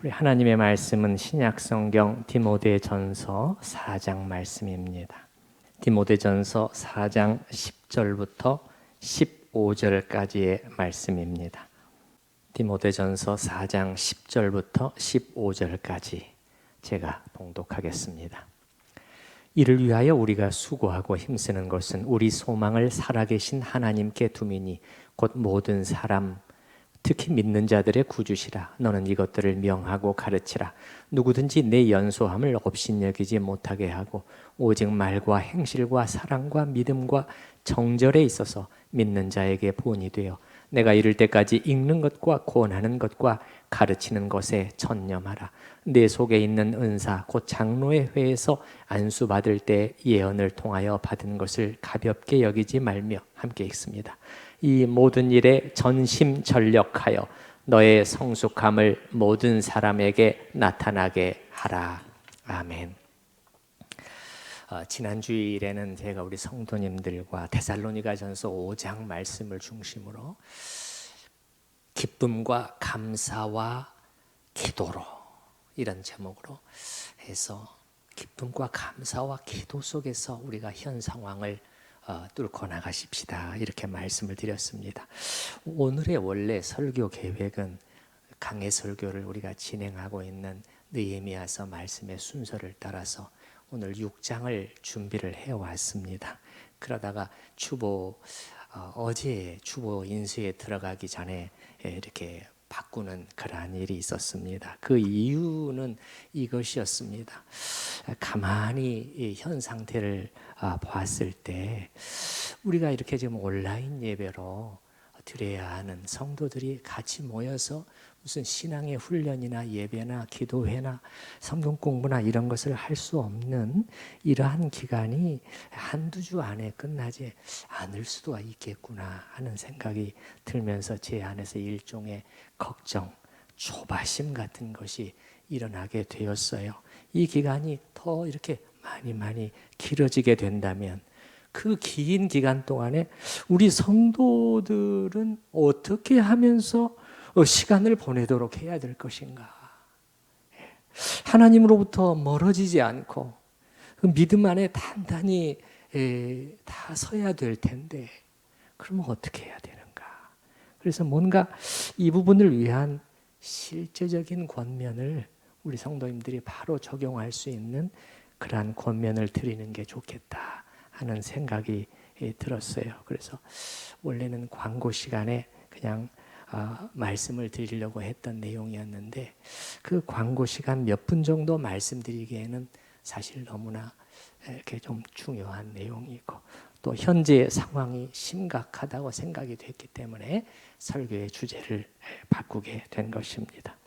우리 하나님의 말씀은 신약성경 디모데전서 4장 말씀입니다. 디모데전서 4장 10절부터 15절까지의 말씀입니다. 디모데전서 4장 10절부터 15절까지 제가 봉독하겠습니다. 이를 위하여 우리가 수고하고 힘쓰는 것은 우리 소망을 살아계신 하나님께 두미니 곧 모든 사람 특히 믿는 자들의 구주시라. 너는 이것들을 명하고 가르치라. 누구든지 내 연소함을 업신여기지 못하게 하고 오직 말과 행실과 사랑과 믿음과 정절에 있어서 믿는 자에게 본이 되어 내가 이를 때까지 읽는 것과 권하는 것과 가르치는 것에 전념하라. 내 속에 있는 은사 곧 장로의 회에서 안수받을 때 예언을 통하여 받은 것을 가볍게 여기지 말며 함께 읽습니다. 이 모든 일에 전심전력하여 너의 성숙함을 모든 사람에게 나타나게 하라. 아멘. 지난 주일에는 제가 우리 성도님들과 데살로니가전서 5장 말씀을 중심으로 기쁨과 감사와 기도로 이런 제목으로 해서 기쁨과 감사와 기도 속에서 우리가 현 상황을 뚫고 나가십시다 이렇게 말씀을 드렸습니다. 오늘의 원래 설교 계획은 강해 설교를 우리가 진행하고 있는 느헤미야서 말씀의 순서를 따라서 오늘 6장을 준비를 해왔습니다. 그러다가 어제 주보 인수에 들어가기 전에 이렇게 바꾸는 그러한 일이 있었습니다. 그 이유는 이것이었습니다. 가만히 현 상태를 봤을 때 우리가 이렇게 지금 온라인 예배로 드려야 하는 성도들이 같이 모여서 무슨 신앙의 훈련이나 예배나 기도회나 성경 공부나 이런 것을 할 수 없는 이러한 기간이 한두 주 안에 끝나지 않을 수도 있겠구나 하는 생각이 들면서 제 안에서 일종의 걱정, 조바심 같은 것이 일어나게 되었어요. 이 기간이 더 이렇게 많이 길어지게 된다면 그 긴 기간 동안에 우리 성도들은 어떻게 하면서 시간을 보내도록 해야 될 것인가? 하나님으로부터 멀어지지 않고 그 믿음 안에 단단히 다 서야 될 텐데 그러면 어떻게 해야 되는가? 그래서 뭔가 이 부분을 위한 실제적인 권면을 우리 성도님들이 바로 적용할 수 있는 그러한 권면을 드리는 게 좋겠다 하는 생각이 들었어요. 그래서 원래는 광고 시간에 그냥 말씀을 드리려고 했던 내용이었는데 그 광고 시간 몇 분 정도 말씀드리기에는 사실 너무나 이렇게 좀 중요한 내용이고 또 현재 상황이 심각하다고 생각이 됐기 때문에 설교의 주제를 바꾸게 된 것입니다.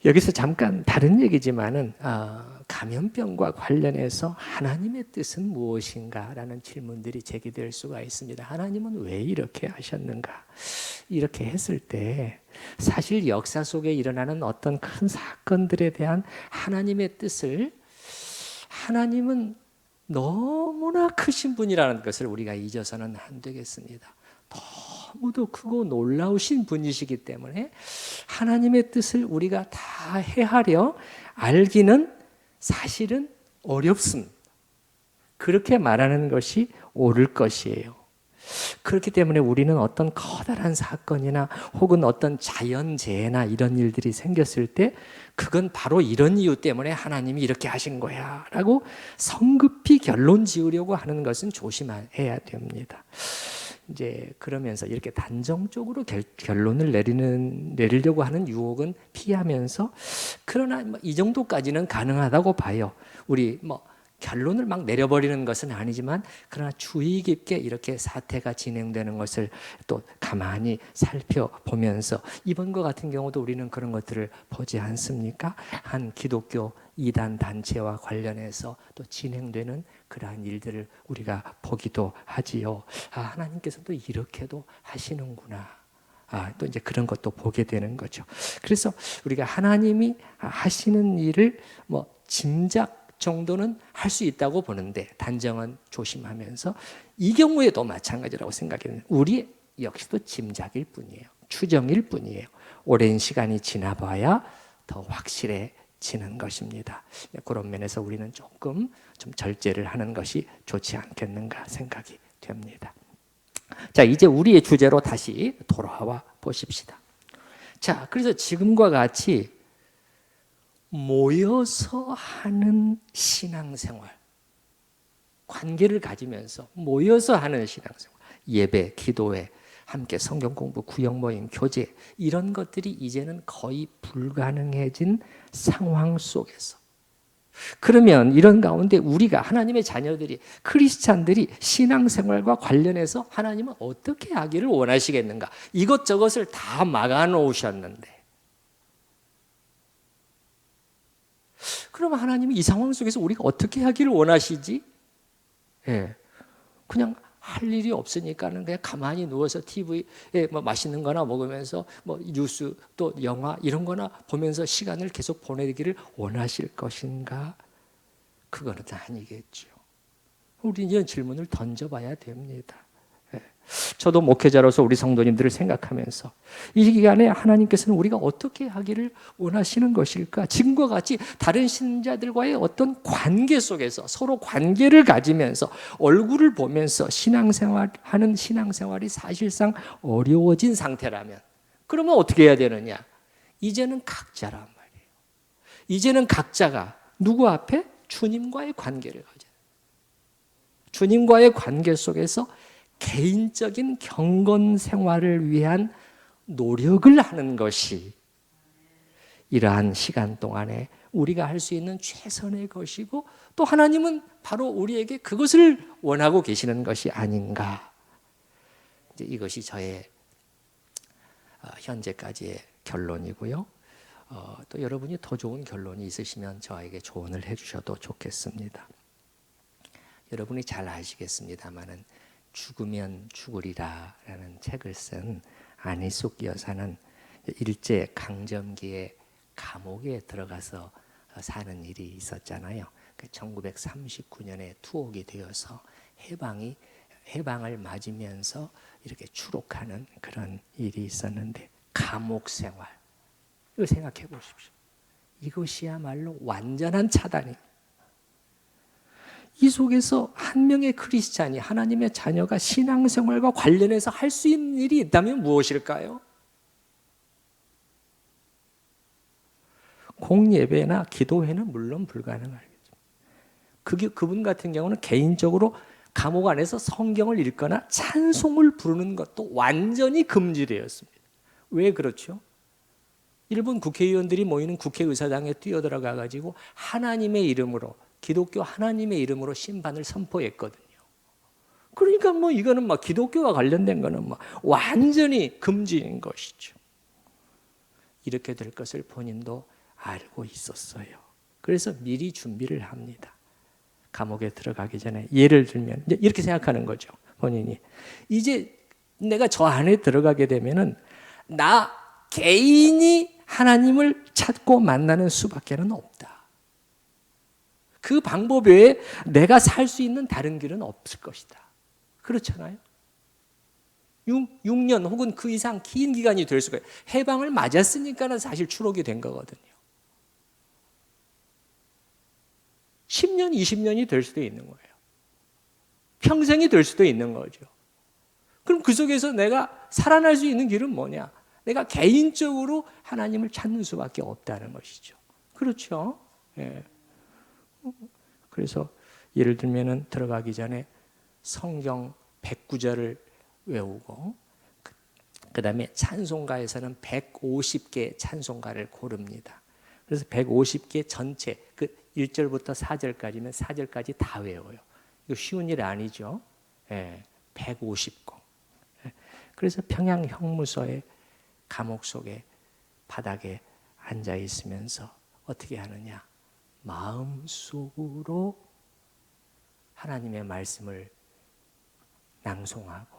여기서 잠깐 다른 얘기지만은 감염병과 관련해서 하나님의 뜻은 무엇인가 라는 질문들이 제기될 수가 있습니다. 하나님은 왜 이렇게 하셨는가? 이렇게 했을 때 사실 역사 속에 일어나는 어떤 큰 사건들에 대한 하나님의 뜻을 하나님은 너무나 크신 분이라는 것을 우리가 잊어서는 안 되겠습니다. 너무도 크고 놀라우신 분이시기 때문에 하나님의 뜻을 우리가 다 헤아려 알기는 사실은 어렵습니다. 그렇게 말하는 것이 옳을 것이에요. 그렇기 때문에 우리는 어떤 커다란 사건이나 혹은 어떤 자연재해나 이런 일들이 생겼을 때 그건 바로 이런 이유 때문에 하나님이 이렇게 하신 거야 라고 성급히 결론 지으려고 하는 것은 조심해야 됩니다. 이제 그러면서 이렇게 단정적으로 결론을 내리려고 하는 유혹은 피하면서 그러나 이 정도까지는 가능하다고 봐요. 우리 결론을 막 내려버리는 것은 아니지만 그러나 주의 깊게 이렇게 사태가 진행되는 것을 또 가만히 살펴보면서 이번과 같은 경우도 우리는 그런 것들을 보지 않습니까? 한 기독교 이단 단체와 관련해서 또 진행되는 그러한 일들을 우리가 보기도 하지요. 하나님께서도 이렇게도 하시는구나. 또 이제 그런 것도 보게 되는 거죠. 그래서 우리가 하나님이 하시는 일을 짐작 정도는 할 수 있다고 보는데 단정은 조심하면서 이 경우에도 마찬가지라고 생각해요. 우리 역시도 짐작일 뿐이에요. 추정일 뿐이에요. 오랜 시간이 지나봐야 더 확실해지는 것입니다. 그런 면에서 우리는 조금 좀 절제를 하는 것이 좋지 않겠는가 생각이 됩니다. 자, 이제 우리의 주제로 다시 돌아와 보십시다. 자, 그래서 지금과 같이 모여서 하는 신앙생활, 관계를 가지면서 모여서 하는 신앙생활, 예배, 기도회, 함께 성경 공부, 구역 모임, 교제, 이런 것들이 이제는 거의 불가능해진 상황 속에서, 그러면 이런 가운데 우리가, 하나님의 자녀들이, 크리스찬들이 신앙생활과 관련해서 하나님은 어떻게 하기를 원하시겠는가? 이것저것을 다 막아 놓으셨는데, 그러면 하나님이 이 상황 속에서 우리가 어떻게 하기를 원하시지? 예, 그냥 할 일이 없으니까는 그냥 가만히 누워서 TV에 뭐 맛있는 거나 먹으면서 뭐 뉴스 또 영화 이런 거나 보면서 시간을 계속 보내기를 원하실 것인가? 그거는 아니겠죠. 우리는 이런 질문을 던져봐야 됩니다. 저도 목회자로서 우리 성도님들을 생각하면서 이 기간에 하나님께서는 우리가 어떻게 하기를 원하시는 것일까? 지금과 같이 다른 신자들과의 어떤 관계 속에서 서로 관계를 가지면서 얼굴을 보면서 신앙생활하는 신앙생활이 사실상 어려워진 상태라면, 그러면 어떻게 해야 되느냐? 이제는 각자란 말이에요. 이제는 각자가 누구 앞에? 주님과의 관계를 가져요. 주님과의 관계 속에서 개인적인 경건 생활을 위한 노력을 하는 것이 이러한 시간 동안에 우리가 할 수 있는 최선의 것이고, 또 하나님은 바로 우리에게 그것을 원하고 계시는 것이 아닌가. 이제 이것이 저의 현재까지의 결론이고요. 또 여러분이 더 좋은 결론이 있으시면 저에게 조언을 해주셔도 좋겠습니다. 여러분이 잘 아시겠습니다마는 죽으면 죽으리라 라는 책을 쓴 안희숙 여사는 일제 강점기에 감옥에 들어가서 사는 일이 있었잖아요. 1939년에 투옥이 되어서 해방을 맞으면서 이렇게 추록하는 그런 일이 있었는데, 감옥 생활, 이거 생각해 보십시오. 이것이야말로 완전한 차단입니다. 이 속에서 한 명의 크리스찬이, 하나님의 자녀가 신앙생활과 관련해서 할 수 있는 일이 있다면 무엇일까요? 공예배나 기도회는 물론 불가능하겠죠. 그분 같은 경우는 개인적으로 감옥 안에서 성경을 읽거나 찬송을 부르는 것도 완전히 금지되었습니다. 왜 그렇죠? 일본 국회의원들이 모이는 국회의사당에 뛰어들어가 가지고 하나님의 이름으로, 기독교 하나님의 이름으로 심판을 선포했거든요. 그러니까 뭐 이거는 막 기독교와 관련된 거는 뭐 완전히 금지인 것이죠. 이렇게 될 것을 본인도 알고 있었어요. 그래서 미리 준비를 합니다. 감옥에 들어가기 전에, 예를 들면 이렇게 생각하는 거죠. 본인이 이제 내가 저 안에 들어가게 되면은 나 개인이 하나님을 찾고 만나는 수밖에는 없다. 그 방법 외에 내가 살 수 있는 다른 길은 없을 것이다. 그렇잖아요. 6년 혹은 그 이상 긴 기간이 될 수가 있어요. 해방을 맞았으니까는 사실 추록이 된 거거든요. 10년, 20년이 될 수도 있는 거예요. 평생이 될 수도 있는 거죠. 그럼 그 속에서 내가 살아날 수 있는 길은 뭐냐? 내가 개인적으로 하나님을 찾는 수밖에 없다는 것이죠. 그렇죠? 예. 그래서 예를 들면은 들어가기 전에 성경 109절을 외우고, 그 다음에 찬송가에서는 150개 찬송가를 고릅니다. 그래서 150개 전체, 그 1절부터 4절까지면 4절까지 다 외워요. 이거 쉬운 일 아니죠. 예, 150곡. 예, 그래서 평양 형무소의 감옥 속에 바닥에 앉아 있으면서 어떻게 하느냐? 마음속으로 하나님의 말씀을 낭송하고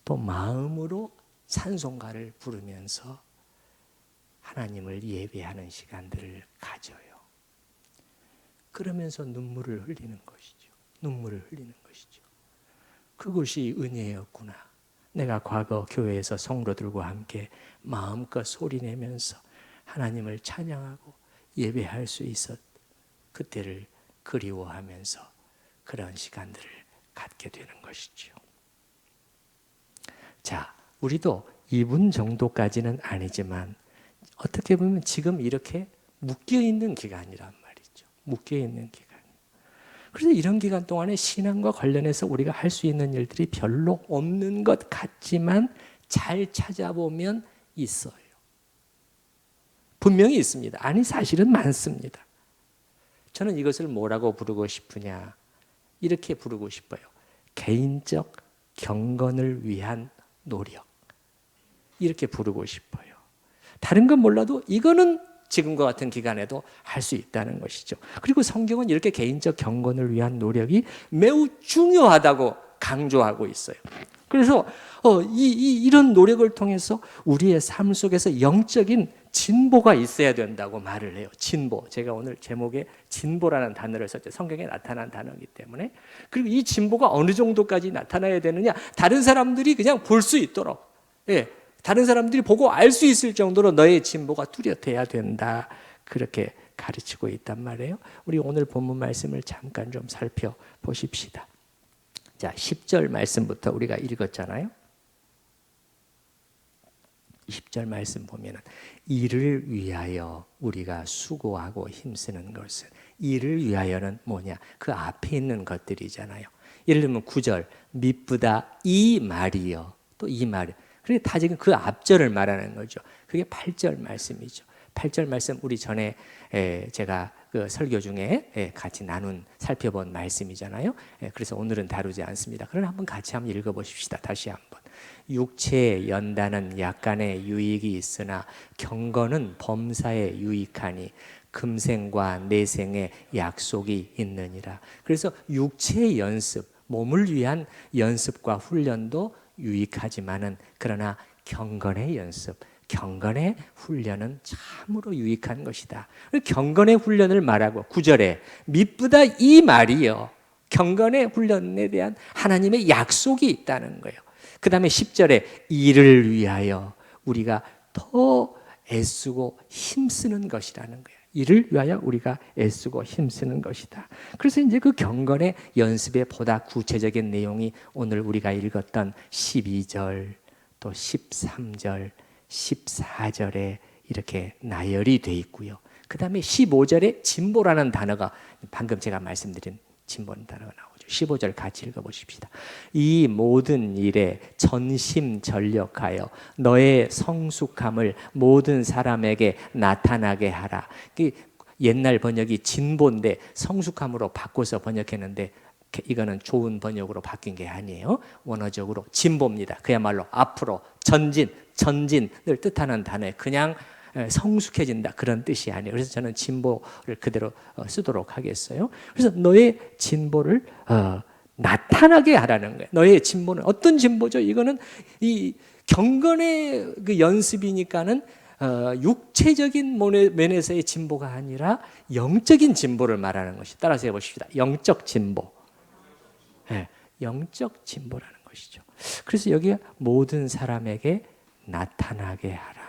또 마음으로 찬송가를 부르면서 하나님을 예배하는 시간들을 가져요. 그러면서 눈물을 흘리는 것이죠. 눈물을 흘리는 것이죠. 그것이 은혜였구나. 내가 과거 교회에서 성도들과 함께 마음껏 소리내면서 하나님을 찬양하고 예배할 수 있었 그때를 그리워하면서 그런 시간들을 갖게 되는 것이죠. 자, 우리도 이분 정도까지는 아니지만 어떻게 보면 지금 이렇게 묶여있는 기간이란 말이죠. 묶여있는 기간. 그래서 이런 기간 동안에 신앙과 관련해서 우리가 할 수 있는 일들이 별로 없는 것 같지만 잘 찾아보면 있어요. 분명히 있습니다. 아니, 사실은 많습니다. 저는 이것을 뭐라고 부르고 싶으냐, 이렇게 부르고 싶어요. 개인적 경건을 위한 노력, 이렇게 부르고 싶어요. 다른 건 몰라도 이거는 지금과 같은 기간에도 할 수 있다는 것이죠. 그리고 성경은 이렇게 개인적 경건을 위한 노력이 매우 중요하다고 강조하고 있어요. 그래서 이런 노력을 통해서 우리의 삶 속에서 영적인 진보가 있어야 된다고 말을 해요. 진보. 제가 오늘 제목에 진보라는 단어를 썼죠. 성경에 나타난 단어이기 때문에. 그리고 이 진보가 어느 정도까지 나타나야 되느냐? 다른 사람들이 그냥 볼 수 있도록, 다른 사람들이 보고 알 수 있을 정도로 너의 진보가 뚜렷해야 된다. 그렇게 가르치고 있단 말이에요. 우리 오늘 본문 말씀을 잠깐 좀 살펴보십시다. 자, 10절 말씀부터 우리가 읽었잖아요. 10절 말씀 보면은 이를 위하여 우리가 수고하고 힘쓰는 것은, 이를 위하여는 뭐냐? 그 앞에 있는 것들이잖아요. 예를 들면 9절 미쁘다 이 말이요. 또 이 말. 그러니까 다 지금 그 앞절을 말하는 거죠. 그게 8절 말씀이죠. 8절 말씀 우리 전에 제가 그 설교 중에 같이 살펴본 말씀이잖아요. 그래서 오늘은 다루지 않습니다. 그러나 한번 같이 한번 읽어보십시다. 다시 한번. 육체의 연단은 약간의 유익이 있으나 경건은 범사에 유익하니 금생과 내생의 약속이 있느니라. 그래서 육체의 연습, 몸을 위한 연습과 훈련도 유익하지만은 그러나 경건의 연습, 경건의 훈련은 참으로 유익한 것이다. 경건의 훈련을 말하고 9절에 미쁘다 이 말이요. 경건의 훈련에 대한 하나님의 약속이 있다는 거예요. 그 다음에 10절에 이를 위하여 우리가 더 애쓰고 힘쓰는 것이라는 거예요. 이를 위하여 우리가 애쓰고 힘쓰는 것이다. 그래서 이제 그 경건의 연습의 보다 구체적인 내용이 오늘 우리가 읽었던 12절 또 13절 14절에 이렇게 나열이 돼 있고요. 그 다음에 15절에 진보라는 단어가, 방금 제가 말씀드린 진보라는 단어가 나오죠. 15절 같이 읽어보십시다. 이 모든 일에 전심전력하여 너의 성숙함을 모든 사람에게 나타나게 하라. 옛날 번역이 진보인데 성숙함으로 바꿔서 번역했는데 이거는 좋은 번역으로 바뀐 게 아니에요. 원어적으로 진보입니다. 그야말로 앞으로 전진을 뜻하는 단어에 그냥 성숙해진다 그런 뜻이 아니에요. 그래서 저는 진보를 그대로 쓰도록 하겠어요. 그래서 너의 진보를 나타나게 하라는 거예요. 너의 진보는 어떤 진보죠? 이거는 이 경건의 그 연습이니까는 육체적인 면에서의 진보가 아니라 영적인 진보를 말하는 것이. 따라서 해보십시다. 영적 진보. 영적 진보라는 것이죠. 그래서 여기에 모든 사람에게 나타나게 하라.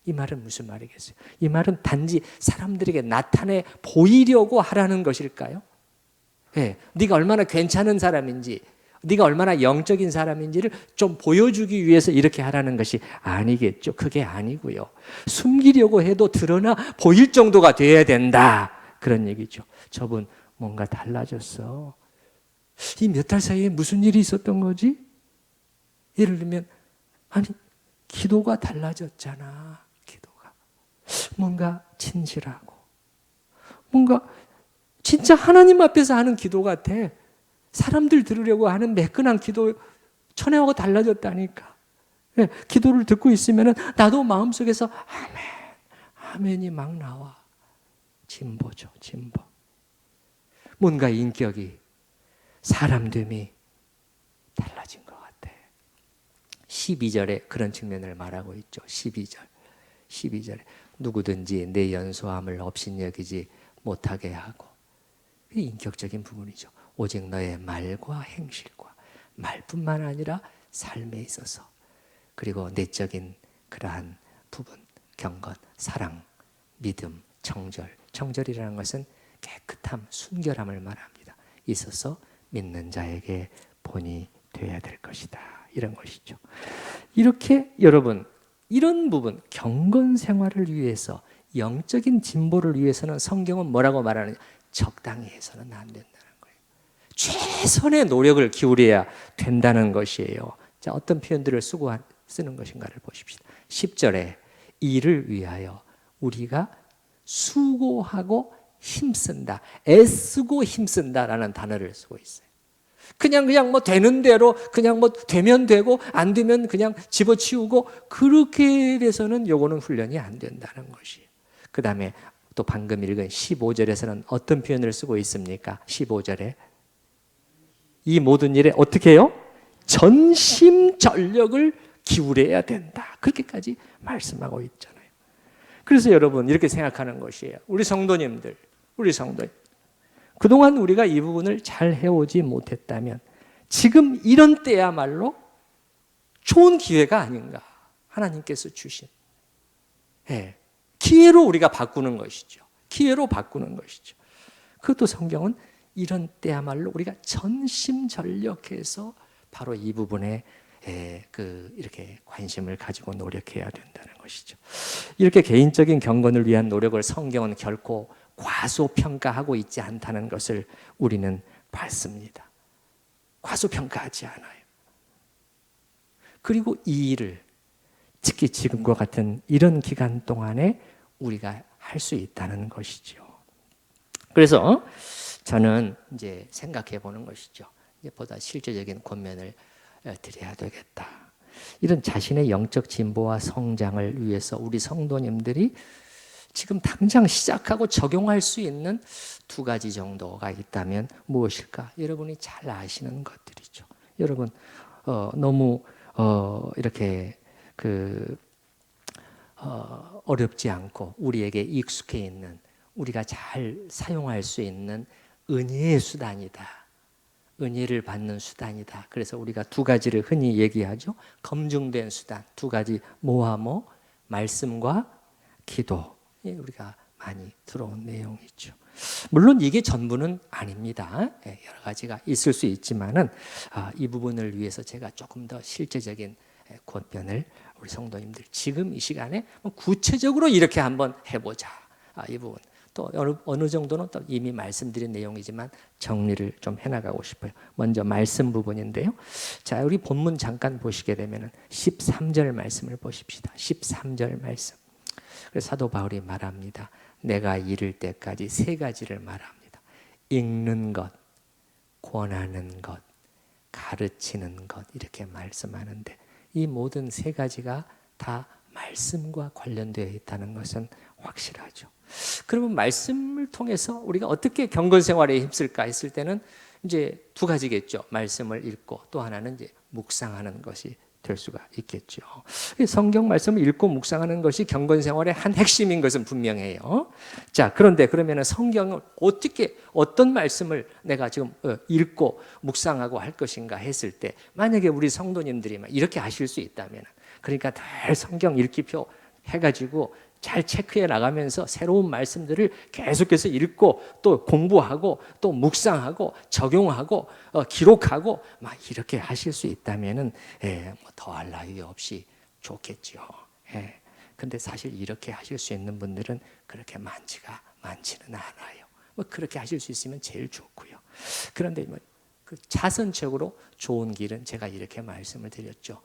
이 말은 무슨 말이겠어요? 이 말은 단지 사람들에게 나타내 보이려고 하라는 것일까요? 네가 얼마나 괜찮은 사람인지, 네가 얼마나 영적인 사람인지를 좀 보여주기 위해서 이렇게 하라는 것이 아니겠죠. 그게 아니고요. 숨기려고 해도 드러나 보일 정도가 돼야 된다. 그런 얘기죠. 저분 뭔가 달라졌어. 이 몇 달 사이에 무슨 일이 있었던 거지? 예를 들면 아니 기도가 달라졌잖아. 기도가 뭔가 진실하고 뭔가 진짜 하나님 앞에서 하는 기도 같아. 사람들 들으려고 하는 매끈한 기도 전에하고 달라졌다니까. 기도를 듣고 있으면 나도 마음속에서 아멘, 아멘이 막 나와. 진보죠, 진보. 뭔가 인격이 사람됨이 달라진 것 같아. 12절에 그런 측면을 말하고 있죠. 12절에 누구든지 내 연소함을 업신여기지 못하게 하고, 인격적인 부분이죠. 오직 너의 말과 행실과, 말뿐만 아니라 삶에 있어서, 그리고 내적인 그러한 부분, 경건, 사랑, 믿음, 정절. 정절이라는 것은 깨끗함, 순결함을 말합니다. 있어서 믿는 자에게 본이 되어야 될 것이다. 이런 것이죠. 이렇게 여러분, 이런 부분, 경건 생활을 위해서, 영적인 진보를 위해서는 성경은 뭐라고 말하느냐? 적당히 해서는 안 된다는 거예요. 최선의 노력을 기울여야 된다는 것이에요. 자, 어떤 표현들을 쓰는 것인가를 보십시다. 10절에 이를 위하여 우리가 수고하고 힘쓴다, 애쓰고 힘쓴다라는 단어를 쓰고 있어요. 그냥 뭐 되는 대로 그냥 뭐 되면 되고 안 되면 그냥 집어치우고 그렇게 돼서는 요거는 훈련이 안 된다는 것이에요. 그 다음에 또 방금 읽은 15절에서는 어떤 표현을 쓰고 있습니까? 15절에 이 모든 일에 어떻게 해요? 전심전력을 기울여야 된다. 그렇게까지 말씀하고 있잖아요. 그래서 여러분 이렇게 생각하는 것이에요. 우리 성도님들, 그동안 우리가 이 부분을 잘 해오지 못했다면 지금 이런 때야말로 좋은 기회가 아닌가. 하나님께서 주신 기회로 우리가 바꾸는 것이죠. 기회로 바꾸는 것이죠. 그것도 성경은 이런 때야말로 우리가 전심전력해서 바로 이 부분에 이렇게 관심을 가지고 노력해야 된다는 것이죠. 이렇게 개인적인 경건을 위한 노력을 성경은 결코 과소평가하고 있지 않다는 것을 우리는 봤습니다. 과소평가하지 않아요. 그리고 이 일을 특히 지금과 같은 이런 기간 동안에 우리가 할 수 있다는 것이죠. 그래서 저는 이제 생각해 보는 것이죠. 보다 실제적인 권면을 드려야 되겠다. 이런 자신의 영적 진보와 성장을 위해서 우리 성도님들이 지금 당장 시작하고 적용할 수 있는 두 가지 정도가 있다면 무엇일까? 여러분이 잘 아시는 것들이죠. 여러분 너무 이렇게 어렵지 않고 우리에게 익숙해 있는, 우리가 잘 사용할 수 있는 은혜의 수단이다. 은혜를 받는 수단이다. 그래서 우리가 두 가지를 흔히 얘기하죠. 검증된 수단 두 가지, 뭐와 말씀과 기도. 우리가 많이 들어온 내용이죠. 물론 이게 전부는 아닙니다. 여러 가지가 있을 수 있지만은 이 부분을 위해서 제가 조금 더 실제적인 권면을 우리 성도님들 지금 이 시간에 구체적으로 이렇게 한번 해보자. 이 부분 또 어느 정도는 또 이미 말씀드린 내용이지만 정리를 좀 해나가고 싶어요. 먼저 말씀 부분인데요. 자, 우리 본문 잠깐 보시게 되면은 13절 말씀을 보십시다. 13절 말씀. 그래서 사도 바울이 말합니다. 내가 이를 때까지 세 가지를 말합니다. 읽는 것, 권하는 것, 가르치는 것, 이렇게 말씀하는데 이 모든 세 가지가 다 말씀과 관련되어 있다는 것은 확실하죠. 그러면 말씀을 통해서 우리가 어떻게 경건 생활에 힘쓸까 했을 때는 이제 두 가지겠죠. 말씀을 읽고 또 하나는 이제 묵상하는 것이 될 수가 있겠죠. 성경 말씀을 읽고 묵상하는 것이 경건 생활의 한 핵심인 것은 분명해요. 자, 그런데 그러면 성경을 어떻게, 어떤 말씀을 내가 지금 읽고 묵상하고 할 것인가 했을 때, 만약에 우리 성도님들이 이렇게 하실 수 있다면, 그러니까 늘 성경 읽기표 해가지고 잘 체크해 나가면서 새로운 말씀들을 계속해서 읽고 또 공부하고 또 묵상하고 적용하고 기록하고 막 이렇게 하실 수 있다면은 더할 나위 없이 좋겠죠. 근데 사실 이렇게 하실 수 있는 분들은 그렇게 많지는 않아요. 그렇게 하실 수 있으면 제일 좋고요. 그런데 그 자선적으로 좋은 길은 제가 이렇게 말씀을 드렸죠.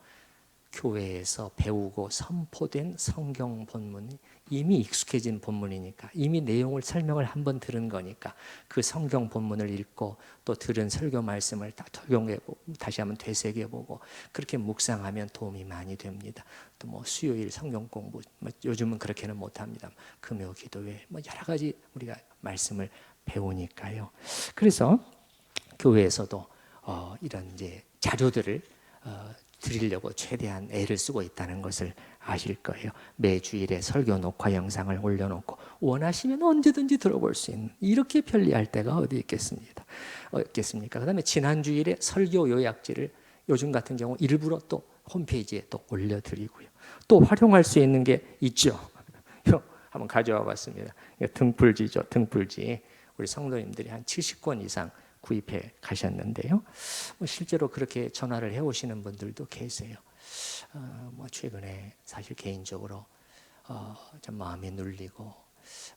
교회에서 배우고 선포된 성경 본문이 이미 익숙해진 본문이니까, 이미 내용을 설명을 한번 들은 거니까 그 성경 본문을 읽고 또 들은 설교 말씀을 다 적용해보고 다시 한번 되새겨보고 그렇게 묵상하면 도움이 많이 됩니다. 또 수요일 성경 공부, 요즘은 그렇게는 못합니다. 금요 기도회 여러 가지 우리가 말씀을 배우니까요. 그래서 교회에서도 이런 이제 자료들을 드리려고 최대한 애를 쓰고 있다는 것을 아실 거예요. 매주일에 설교 녹화 영상을 올려놓고 원하시면 언제든지 들어볼 수 있는, 이렇게 편리할 때가 어디 있겠습니까? 그 다음에 지난주일에 설교 요약지를 요즘 같은 경우 일부러 또 홈페이지에 또 올려드리고요. 또 활용할 수 있는 게 있죠. 한번 가져와 봤습니다. 등불지죠. 등불지. 우리 성도님들이 한 70권 이상 구입해 가셨는데요. 실제로 그렇게 전화를 해오시는 분들도 계세요. 최근에 사실 개인적으로 좀 마음이 눌리고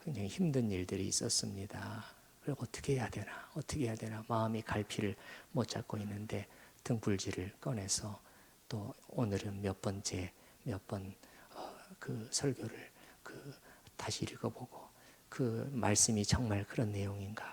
굉장히 힘든 일들이 있었습니다. 그리고 어떻게 해야 되나 마음이 갈피를 못 잡고 있는데 등불지를 꺼내서 또 오늘은 몇 번 그 설교를 다시 읽어보고 그 말씀이 정말 그런 내용인가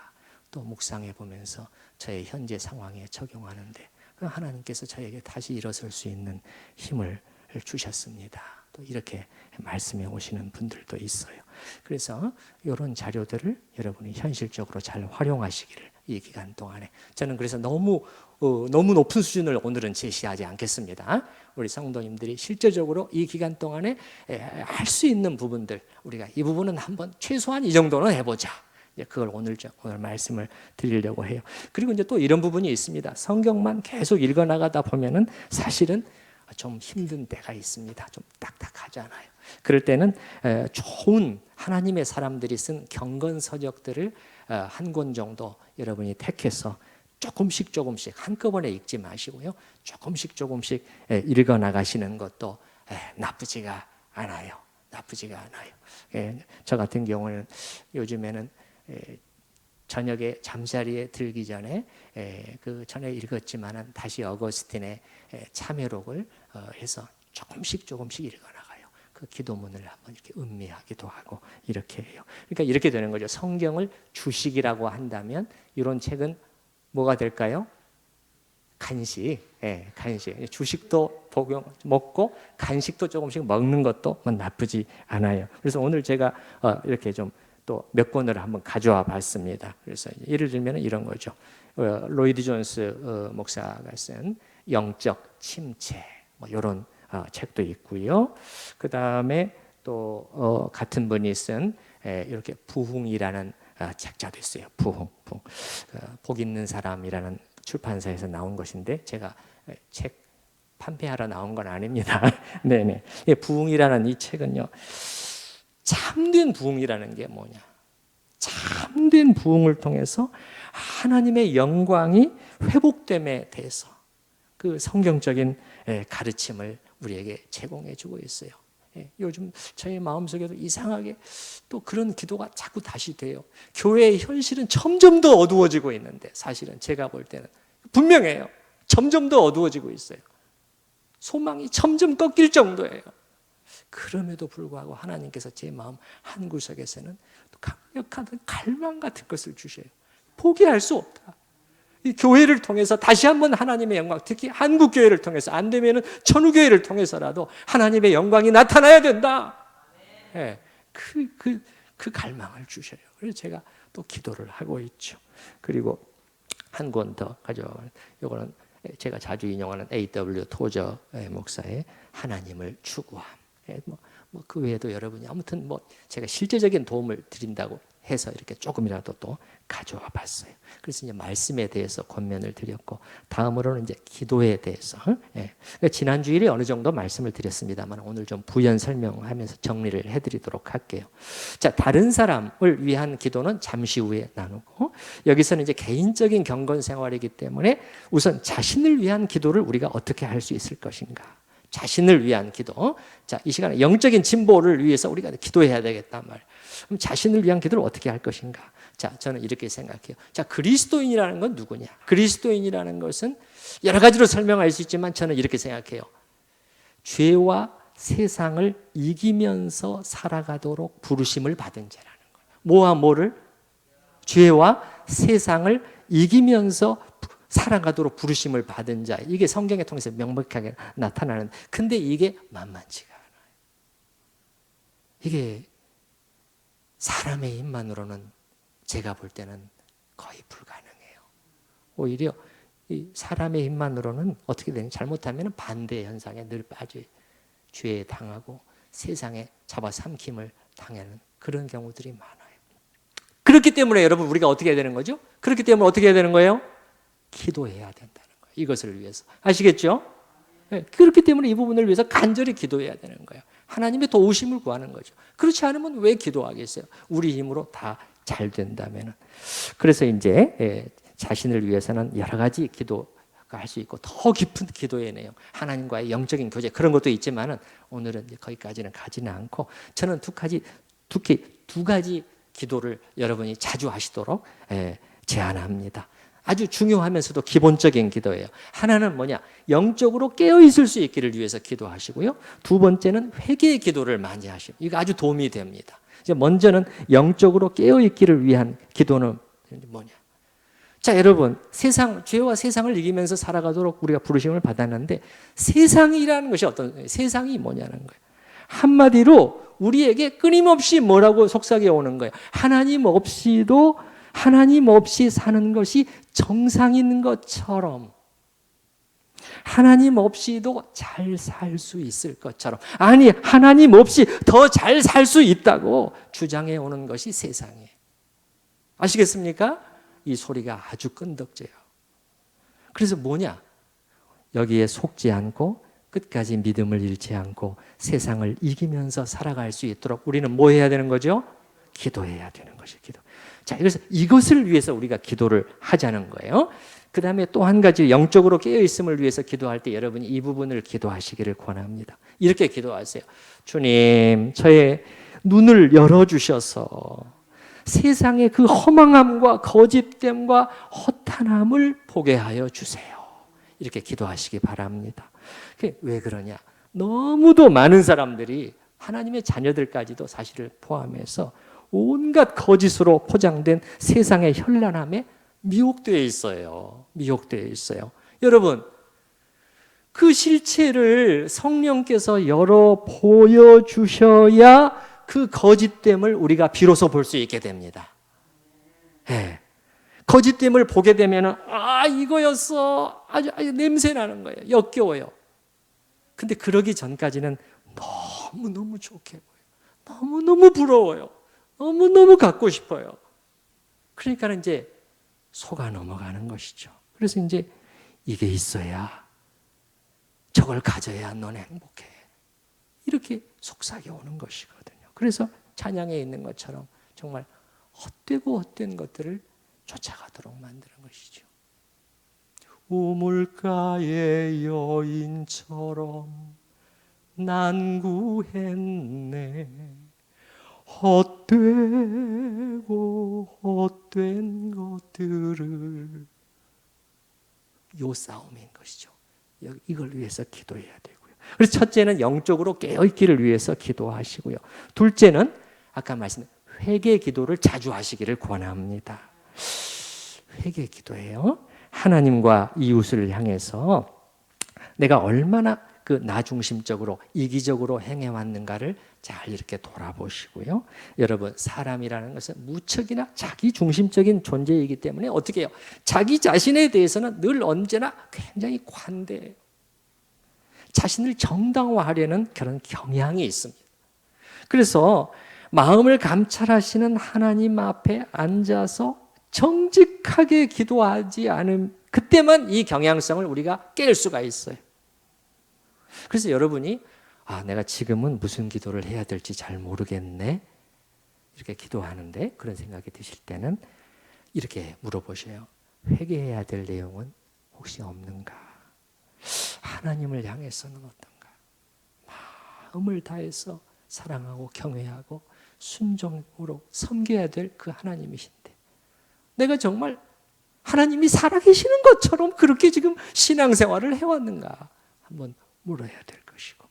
또 묵상해 보면서 저의 현재 상황에 적용하는데 하나님께서 저에게 다시 일어설 수 있는 힘을 주셨습니다. 또 이렇게 말씀해 오시는 분들도 있어요. 그래서 이런 자료들을 여러분이 현실적으로 잘 활용하시기를 이 기간 동안에 저는 그래서 너무 높은 수준을 오늘은 제시하지 않겠습니다. 우리 성도님들이 실제적으로 이 기간 동안에 할 수 있는 부분들 우리가 이 부분은 한번 최소한 이 정도는 해보자. 그걸 오늘 말씀을 드리려고 해요. 그리고 이제 또 이런 부분이 있습니다. 성경만 계속 읽어 나가다 보면은 사실은 좀 힘든 때가 있습니다. 좀 딱딱하잖아요. 그럴 때는 좋은 하나님의 사람들이 쓴 경건서적들을 한 권 정도 여러분이 택해서 조금씩 한꺼번에 읽지 마시고요. 조금씩 읽어 나가시는 것도 나쁘지가 않아요. 저 같은 경우는 요즘에는 저녁에 잠자리에 들기 전에 그 전에 읽었지만은 다시 어거스틴의 참회록을 해서 조금씩 읽어나가요. 그 기도문을 한번 이렇게 음미하기도 하고 이렇게 해요. 그러니까 이렇게 되는 거죠. 성경을 주식이라고 한다면 이런 책은 뭐가 될까요? 간식. 주식도 먹고 간식도 조금씩 먹는 것도 나쁘지 않아요. 그래서 오늘 제가 이렇게 좀 또 몇 권을 한번 가져와 봤습니다. 그래서 예를 들면 이런 거죠. 로이드 존스 목사가 쓴 영적 침체 이런 책도 있고요. 그 다음에 또 같은 분이 쓴 이렇게 부흥이라는 책자도 있어요. 부흥. 복 있는 사람이라는 출판사에서 나온 것인데 제가 책 판매하러 나온 건 아닙니다. 네네. 부흥이라는 이 책은요. 참된 부흥이라는 게 뭐냐? 참된 부흥을 통해서 하나님의 영광이 회복됨에 대해서 그 성경적인 가르침을 우리에게 제공해 주고 있어요. 요즘 저의 마음속에도 이상하게 또 그런 기도가 자꾸 다시 돼요. 교회의 현실은 점점 더 어두워지고 있는데 사실은 제가 볼 때는 분명해요. 점점 더 어두워지고 있어요. 소망이 점점 꺾일 정도예요. 그럼에도 불구하고 하나님께서 제 마음 한 구석에서는 강력한 갈망 같은 것을 주셔요. 포기할 수 없다. 이 교회를 통해서 다시 한번 하나님의 영광, 특히 한국 교회를 통해서 안 되면은 천우 교회를 통해서라도 하나님의 영광이 나타나야 된다. 그 갈망을 주셔요. 그래서 제가 또 기도를 하고 있죠. 그리고 한 권 더 가져와요. 이거는 제가 자주 인용하는 A.W. 토저 목사의 하나님을 추구함. 그 외에도 여러분이 아무튼 제가 실제적인 도움을 드린다고 해서 이렇게 조금이라도 또 가져와 봤어요. 그래서 이제 말씀에 대해서 권면을 드렸고 다음으로는 이제 기도에 대해서 그러니까 지난 주일에 어느 정도 말씀을 드렸습니다만 오늘 좀 부연 설명하면서 정리를 해드리도록 할게요. 자, 다른 사람을 위한 기도는 잠시 후에 나누고 여기서는 이제 개인적인 경건 생활이기 때문에 우선 자신을 위한 기도를 우리가 어떻게 할 수 있을 것인가? 자신을 위한 기도. 자, 이 시간에 영적인 진보를 위해서 우리가 기도해야 되겠단 말. 그럼 자신을 위한 기도를 어떻게 할 것인가? 자, 저는 이렇게 생각해요. 자, 그리스도인이라는 건 누구냐? 그리스도인이라는 것은 여러 가지로 설명할 수 있지만 저는 이렇게 생각해요. 죄와 세상을 이기면서 살아가도록 부르심을 받은 자라는 거예요. 뭐와 뭐를? 죄와 세상을 이기면서 살아가도록 부르심을 받은 자. 이게 성경에 통해서 명백하게 나타나는. 근데 이게 만만치가 않아요. 이게 사람의 힘만으로는 제가 볼 때는 거의 불가능해요. 오히려 이 사람의 힘만으로는 어떻게 되냐? 잘못하면 반대 현상에 늘 빠져요. 죄에 당하고 세상에 잡아삼킴을 당하는 그런 경우들이 많아요. 그렇기 때문에 여러분 우리가 어떻게 해야 되는 거죠? 그렇기 때문에 어떻게 해야 되는 거예요? 기도해야 된다는 거예요. 이것을 위해서. 아시겠죠? 네, 그렇기 때문에 이 부분을 위해서 간절히 기도해야 되는 거예요. 하나님의 도우심을 구하는 거죠. 그렇지 않으면 왜 기도하겠어요? 우리 힘으로 다 잘 된다면은. 그래서 이제 자신을 위해서는 여러 가지 기도가 할 수 있고 더 깊은 기도의 내용, 하나님과의 영적인 교제 그런 것도 있지만은 오늘은 이제 거기까지는 가지는 않고 저는 두 가지 기도를 여러분이 자주 하시도록 제안합니다. 아주 중요하면서도 기본적인 기도예요. 하나는 뭐냐? 영적으로 깨어 있을 수 있기를 위해서 기도하시고요. 두 번째는 회개의 기도를 많이 하시고 이거 아주 도움이 됩니다. 이제 먼저는 영적으로 깨어 있기를 위한 기도는 뭐냐? 자, 여러분, 죄와 세상을 이기면서 살아가도록 우리가 부르심을 받았는데 세상이라는 것이 세상이 뭐냐는 거예요. 한마디로 우리에게 끊임없이 뭐라고 속삭여 오는 거예요. 하나님 없이 사는 것이 정상인 것처럼, 하나님 없이도 잘 살 수 있을 것처럼, 아니 하나님 없이 더 잘 살 수 있다고 주장해 오는 것이 세상이에요. 아시겠습니까? 이 소리가 아주 끈덕져요. 그래서 뭐냐? 여기에 속지 않고 끝까지 믿음을 잃지 않고 세상을 이기면서 살아갈 수 있도록 우리는 뭐 해야 되는 거죠? 기도해야 되는 것이에요. 기도. 자, 그래서 이것을 위해서 우리가 기도를 하자는 거예요. 그 다음에 또 한 가지 영적으로 깨어있음을 위해서 기도할 때 여러분이 이 부분을 기도하시기를 권합니다. 이렇게 기도하세요. 주님, 저의 눈을 열어주셔서 세상의 그 허망함과 거짓됨과 허탄함을 보게 하여 주세요. 이렇게 기도하시기 바랍니다. 왜 그러냐? 너무도 많은 사람들이 하나님의 자녀들까지도 사실을 포함해서 온갖 거짓으로 포장된 세상의 현란함에 미혹되어 있어요. 미혹되어 있어요. 여러분, 그 실체를 성령께서 열어 보여주셔야 그 거짓됨을 우리가 비로소 볼 수 있게 됩니다. 네. 거짓됨을 보게 되면 이거였어. 아주 냄새 나는 거예요. 역겨워요. 근데 그러기 전까지는 너무너무 좋게 보여요. 너무너무 부러워요. 너무너무 갖고 싶어요. 그러니까 이제 속아 넘어가는 것이죠. 그래서 이제 이게 있어야, 저걸 가져야 넌 행복해. 이렇게 속삭여 오는 것이거든요. 그래서 찬양에 있는 것처럼 정말 헛되고 헛된 것들을 쫓아가도록 만드는 것이죠. 우물가의 여인처럼 난구했네. 헛되고 헛된 것들을, 요 싸움인 것이죠. 이걸 위해서 기도해야 되고요. 그래서 첫째는 영적으로 깨어있기를 위해서 기도하시고요. 둘째는 아까 말씀드린 회개 기도를 자주 하시기를 권합니다. 회개 기도예요. 하나님과 이웃을 향해서 내가 얼마나 나 중심적으로 이기적으로 행해왔는가를 잘 이렇게 돌아보시고요. 여러분, 사람이라는 것은 무척이나 자기 중심적인 존재이기 때문에 어떻게 해요? 자기 자신에 대해서는 늘 언제나 굉장히 관대해요. 자신을 정당화하려는 그런 경향이 있습니다. 그래서 마음을 감찰하시는 하나님 앞에 앉아서 정직하게 기도하지 않으면 그때만 이 경향성을 우리가 깰 수가 있어요. 그래서 여러분이 내가 지금은 무슨 기도를 해야 될지 잘 모르겠네, 이렇게 기도하는데 그런 생각이 드실 때는 이렇게 물어보셔요. 회개해야 될 내용은 혹시 없는가? 하나님을 향해서는 어떤가? 마음을 다해서 사랑하고 경외하고 순종으로 섬겨야 될 그 하나님이신데 내가 정말 하나님이 살아계시는 것처럼 그렇게 지금 신앙생활을 해왔는가 한번 물어야 될 것이고,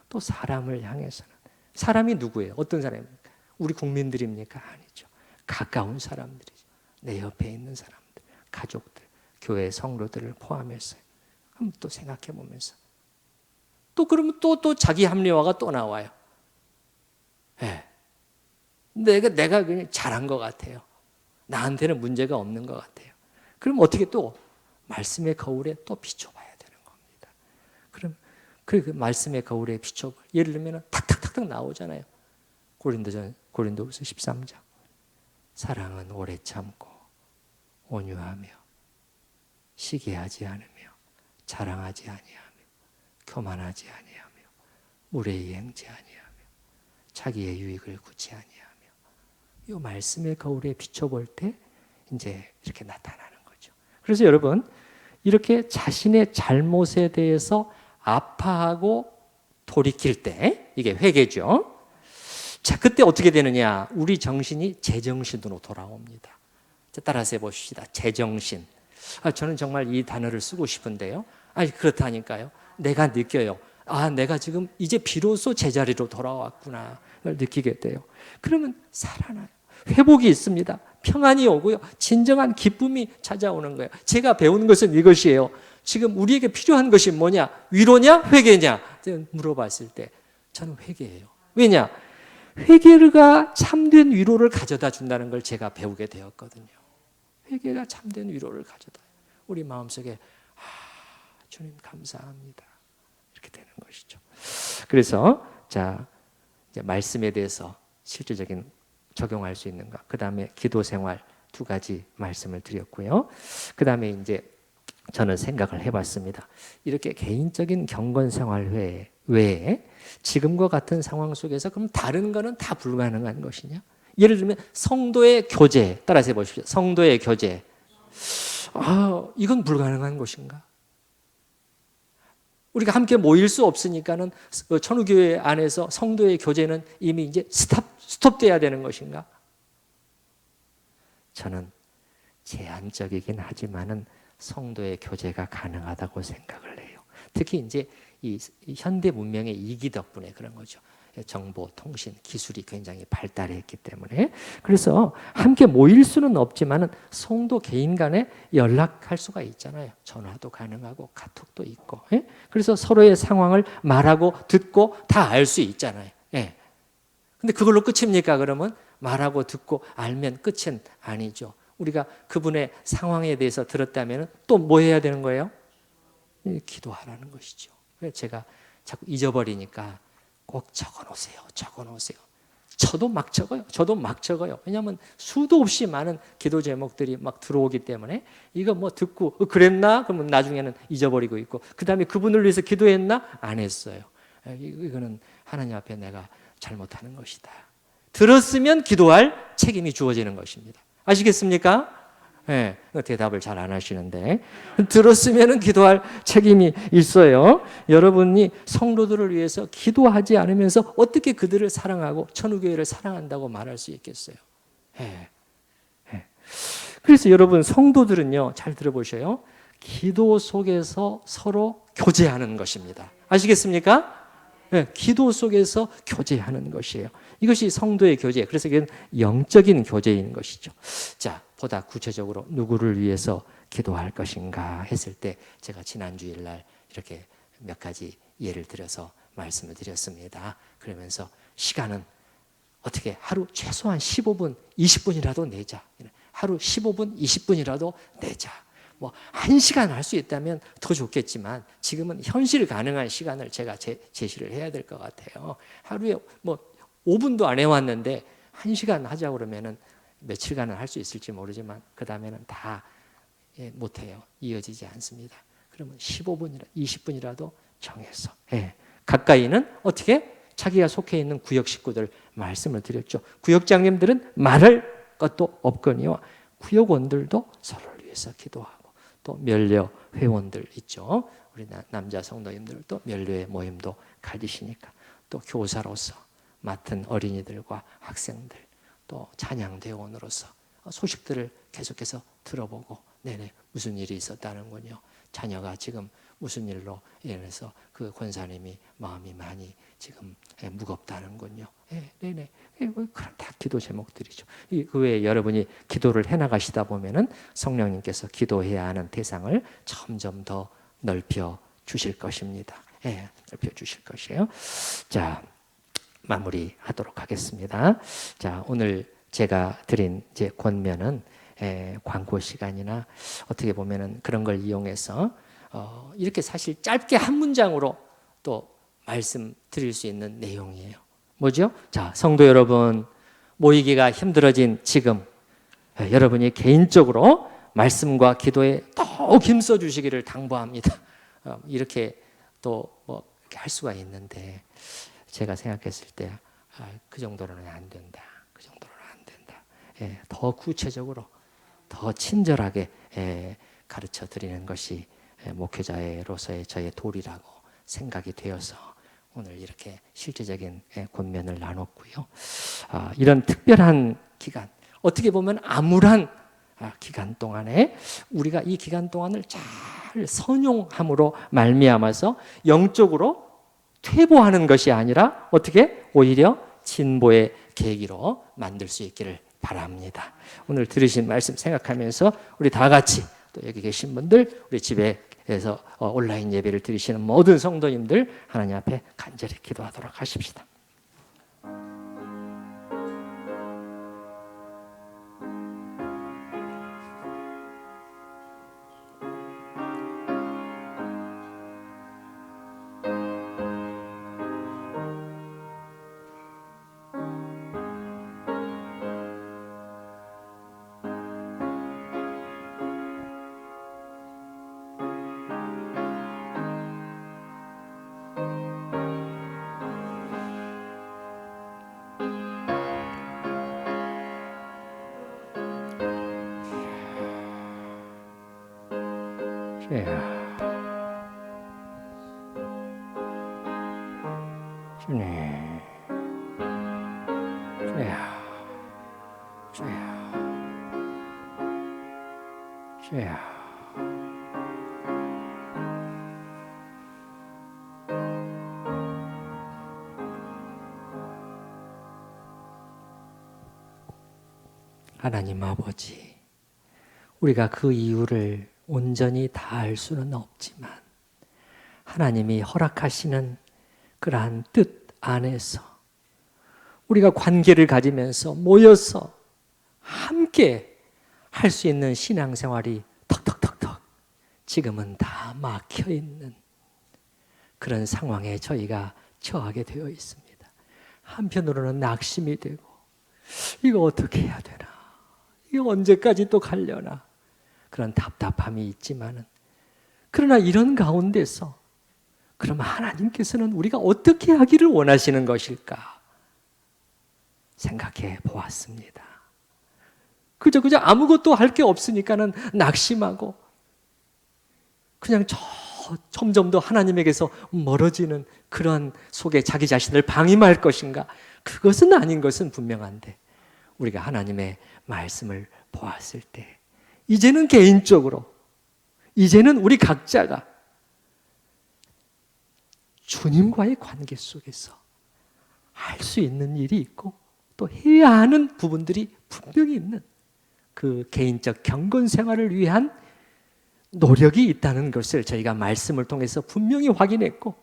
또 사람을 향해서는 사람이 누구예요? 어떤 사람입니까? 우리 국민들입니까? 아니죠. 가까운 사람들이죠. 내 옆에 있는 사람들, 가족들, 교회 성도들을 포함해서 한번 또 생각해 보면서 또 그러면 또 자기 합리화가 또 나와요. 네. 내가 그냥 잘한 것 같아요. 나한테는 문제가 없는 것 같아요. 그럼 어떻게 또 말씀의 거울에 또 비춰봐야 되는 겁니다. 그럼 그 말씀의 거울에 비춰봐. 예를 들면 탁탁탁탁 나오잖아요. 고린도후서 13장. 사랑은 오래 참고 온유하며 시기하지 않으며 자랑하지 아니하며 교만하지 아니하며 무례히 행치 아니하며 자기의 유익을 구치 아니하며. 이 말씀의 거울에 비춰볼 때 이제 이렇게 나타나는 거죠. 그래서 여러분, 이렇게 자신의 잘못에 대해서 아파하고 돌이킬 때, 이게 회개죠. 자, 그때 어떻게 되느냐? 우리 정신이 제정신으로 돌아옵니다. 자, 따라서 해봅시다. 제정신. 저는 정말 이 단어를 쓰고 싶은데요. 그렇다니까요. 내가 느껴요. 내가 지금 이제 비로소 제자리로 돌아왔구나. 를 느끼게 돼요. 그러면 살아나요. 회복이 있습니다. 평안이 오고요. 진정한 기쁨이 찾아오는 거예요. 제가 배운 것은 이것이에요. 지금 우리에게 필요한 것이 뭐냐? 위로냐? 회개냐? 물어봤을 때 저는 회개예요. 왜냐? 회개가 참된 위로를 가져다 준다는 걸 제가 배우게 되었거든요. 회개가 참된 위로를 가져다. 우리 마음속에 주님 감사합니다. 이렇게 되는 것이죠. 그래서 자, 이제 말씀에 대해서 실질적인 적용할 수 있는가. 그 다음에 기도 생활 2가지 말씀을 드렸고요. 그 다음에 이제 저는 생각을 해봤습니다. 이렇게 개인적인 경건 생활 외에 지금과 같은 상황 속에서 그럼 다른 거는 다 불가능한 것이냐? 예를 들면 성도의 교제, 따라서 해보십시오. 성도의 교제. 이건 불가능한 것인가? 우리가 함께 모일 수 없으니까는 천우교회 안에서 성도의 교제는 이미 이제 스톱돼야 되는 것인가? 저는 제한적이긴 하지만은 성도의 교제가 가능하다고 생각을 해요. 특히 이제 이 현대 문명의 이기 덕분에 그런 거죠. 정보, 통신, 기술이 굉장히 발달했기 때문에. 그래서 함께 모일 수는 없지만은 성도 개인 간에 연락할 수가 있잖아요. 전화도 가능하고 카톡도 있고. 예? 그래서 서로의 상황을 말하고 듣고 다 알 수 있잖아요. 예. 근데 그걸로 끝입니까? 그러면 말하고 듣고 알면 끝은 아니죠. 우리가 그분의 상황에 대해서 들었다면 또 뭐 해야 되는 거예요? 기도하라는 것이죠. 제가 자꾸 잊어버리니까 꼭 적어놓으세요. 적어놓으세요. 저도 막 적어요. 왜냐하면 수도 없이 많은 기도 제목들이 막 들어오기 때문에 이거 뭐 듣고 그랬나? 그러면 나중에는 잊어버리고 있고, 그 다음에 그분을 위해서 기도했나? 안 했어요. 이거는 하나님 앞에 내가 잘못하는 것이다. 들었으면 기도할 책임이 주어지는 것입니다. 아시겠습니까? 네, 대답을 잘 안 하시는데, 들었으면 기도할 책임이 있어요. 여러분이 성도들을 위해서 기도하지 않으면서 어떻게 그들을 사랑하고 천우교회를 사랑한다고 말할 수 있겠어요? 네. 네. 그래서 여러분, 성도들은요, 잘 들어보셔요. 기도 속에서 서로 교제하는 것입니다. 아시겠습니까? 네, 기도 속에서 교제하는 것이에요. 이것이 성도의 교제. 그래서 이건 영적인 교제인 것이죠. 자, 보다 구체적으로 누구를 위해서 기도할 것인가 했을 때 제가 지난 주일날 이렇게 몇 가지 예를 들어서 말씀을 드렸습니다. 그러면서 시간은 어떻게 하루 최소한 15분, 20분이라도 내자. 하루 15분, 20분이라도 내자. 뭐 1시간 할 수 있다면 더 좋겠지만 지금은 현실 가능한 시간을 제가 제시를 해야 될 것 같아요. 하루에 뭐 5분도 안 해왔는데 1시간 하자 그러면은 며칠간은 할 수 있을지 모르지만 그 다음에는 다 못해요. 이어지지 않습니다. 그러면 15분이라 20분이라도 정해서 가까이는 어떻게? 자기가 속해 있는 구역 식구들 말씀을 드렸죠. 구역장님들은 말할 것도 없거니와 구역원들도 서로를 위해서 기도하고, 또 면려 회원들 있죠. 우리 남자 성도님들도 면려의 모임도 가지시니까, 또 교사로서 맡은 어린이들과 학생들, 또 찬양대원으로서 소식들을 계속해서 들어보고, 네네, 무슨 일이 있었다는군요. 자녀가 지금 무슨 일로 인해서 그 권사님이 마음이 많이 지금 무겁다는군요. 네네. 그런 다 기도 제목들이죠. 그 외에 여러분이 기도를 해나가시다 보면은 성령님께서 기도해야 하는 대상을 점점 더 넓혀 주실 것입니다. 넓혀 주실 것이에요. 자, 마무리하도록 하겠습니다. 자, 오늘 제가 드린 이제 권면은 광고 시간이나 어떻게 보면은 그런 걸 이용해서 이렇게 사실 짧게 한 문장으로 또 말씀드릴 수 있는 내용이에요. 뭐죠? 자, 성도 여러분, 모이기가 힘들어진 지금 여러분이 개인적으로 말씀과 기도에 더욱 힘써 주시기를 당부합니다. 이렇게 또 뭐 할 수가 있는데 제가 생각했을 때 그 정도로는 안 된다. 그 정도로는 안 된다. 더 구체적으로 더 친절하게 가르쳐 드리는 것이 목회자로서의 저의 도리라고 생각이 되어서 오늘 이렇게 실제적인 권면을 나눴고요. 이런 특별한 기간, 어떻게 보면 암울한 기간 동안에 우리가 이 기간 동안을 잘 선용함으로 말미암아서 영적으로 퇴보하는 것이 아니라 어떻게 오히려 진보의 계기로 만들 수 있기를 바랍니다. 오늘 들으신 말씀 생각하면서 우리 다 같이 또 여기 계신 분들, 우리 집에서 온라인 예배를 드리시는 모든 성도님들 하나님 앞에 간절히 기도하도록 하십시다. 주님, 주야. 하나님 아버지, 우리가 그 이유를 온전히 다 알 수는 없지만 하나님이 허락하시는 그러한 뜻 안에서 우리가 관계를 가지면서 모여서 함께 할 수 있는 신앙생활이 턱턱턱턱 지금은 다 막혀 있는 그런 상황에 저희가 처하게 되어 있습니다. 한편으로는 낙심이 되고 이거 어떻게 해야 되나? 이거 언제까지 또 가려나? 그런 답답함이 있지만은 그러나 이런 가운데서 그럼 하나님께서는 우리가 어떻게 하기를 원하시는 것일까? 생각해 보았습니다. 그저 아무것도 할 게 없으니까는 낙심하고 그냥 점점 더 하나님에게서 멀어지는 그런 속에 자기 자신을 방임할 것인가? 그것은 아닌 것은 분명한데 우리가 하나님의 말씀을 보았을 때 이제는 개인적으로 이제는 우리 각자가 주님과의 관계 속에서 할 수 있는 일이 있고 또 해야 하는 부분들이 분명히 있는 그 개인적 경건 생활을 위한 노력이 있다는 것을 저희가 말씀을 통해서 분명히 확인했고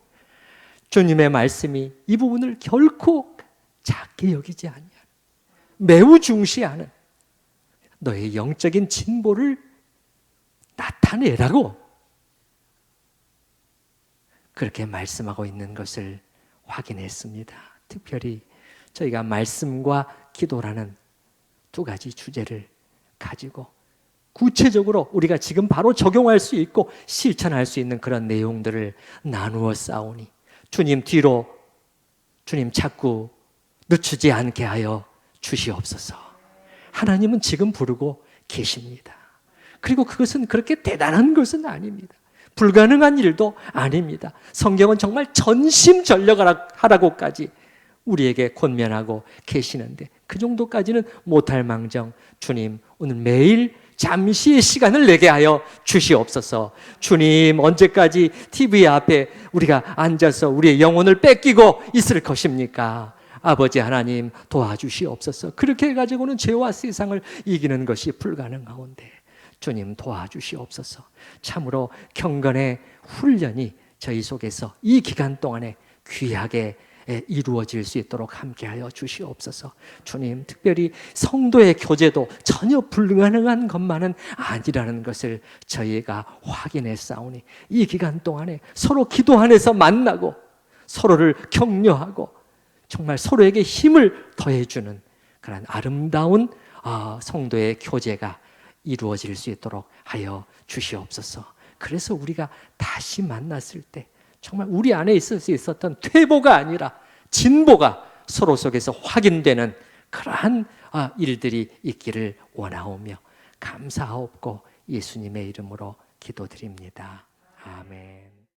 주님의 말씀이 이 부분을 결코 작게 여기지 아니하는 매우 중시하는 너의 영적인 진보를 나타내라고 그렇게 말씀하고 있는 것을 확인했습니다. 특별히 저희가 말씀과 기도라는 두 가지 주제를 가지고 구체적으로 우리가 지금 바로 적용할 수 있고 실천할 수 있는 그런 내용들을 나누어 싸우니 주님 뒤로 주님 자꾸 늦추지 않게 하여 주시옵소서. 하나님은 지금 부르고 계십니다. 그리고 그것은 그렇게 대단한 것은 아닙니다. 불가능한 일도 아닙니다. 성경은 정말 전심전력하라고까지 우리에게 권면하고 계시는데 그 정도까지는 못할 망정 주님 오늘 매일 잠시의 시간을 내게 하여 주시옵소서. 주님 언제까지 TV 앞에 우리가 앉아서 우리의 영혼을 뺏기고 있을 것입니까? 아버지 하나님 도와주시옵소서. 그렇게 해가지고는 죄와 세상을 이기는 것이 불가능하온데 주님 도와주시옵소서. 참으로 경건의 훈련이 저희 속에서 이 기간 동안에 귀하게 이루어질 수 있도록 함께하여 주시옵소서. 주님 특별히 성도의 교제도 전혀 불가능한 것만은 아니라는 것을 저희가 확인해 싸우니 이 기간 동안에 서로 기도 안에서 만나고 서로를 격려하고 정말 서로에게 힘을 더해주는 그런 아름다운 성도의 교제가 이루어질 수 있도록 하여 주시옵소서. 그래서 우리가 다시 만났을 때 정말 우리 안에 있을 수 있었던 퇴보가 아니라 진보가 서로 속에서 확인되는 그러한 일들이 있기를 원하오며 감사하옵고 예수님의 이름으로 기도드립니다. 아멘.